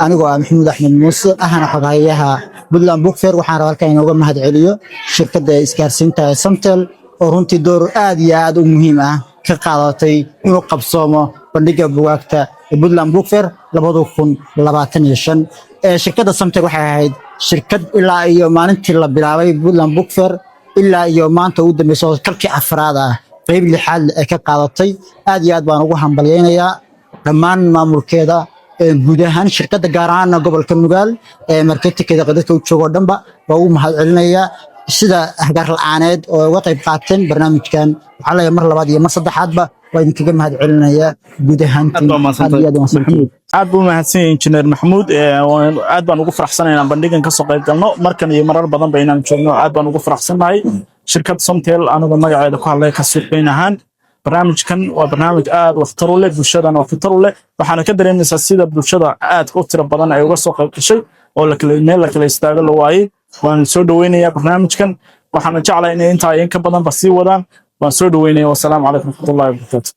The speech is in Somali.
anigoo ah Maxamuud Axmed Muuse ahana xogayaha Puntland Book Fair waxaan rabaa halkan inooga mahadceliyo shirkadda isgaarsiinta ee Samtel oo runtii door aad iyo aad u muhiim ah ka qaadatay inuu qabsoomo bandhigga buugaagta ee Puntland Book Fair 2025 shirkadda Samtel waxay ahayd shirkad ilaa iyo maalintii la bilaabay Puntland Book Fair ilaa iyo maanta ugu dambeysay kalkii afraad ah qayb lixaad ay ka qaadatay aad iyo aad baan ugu hambalyeeynaya dhammaan maamulkeeda guud ahaan shirkadda gaar ahaan gobolka Nugaal marketingkeeda dadka u joogo dhanba waa u mahadcelinayaa sida hagaar la'aaneed oo uga qayb qaateen barnaamijkan waxa la mar labaad iyo mar saddexaadba waa idinkaga mahadcelinayaa guud ahaan aad buu mahadsan yahay injineer Maxamuud aad baan ugu faraxsanahay bandhigan ka soo qayb galno markan iyo marar badan baynaan joogno aad baan ugu faraxsanahay shirkad Samtel aniga magaceeda ku hadlay ka suuqeyn ahaan barnaamijkan waa barnaamij aad waxtar u leh bulshadana waxtar u leh waxaana ka dareemaysaa sida bulshada aad u tiro badan ay uga soo qayb gashay oo meel la kala istaago la waayay waan soo dhaweynayaa barnaamijkan waxaana jeclahay inay inta ay ka badan ba sii wadaan waan soo dhaweynayaa wassalaamu calaykum warahmatullaahi wabarakaatuh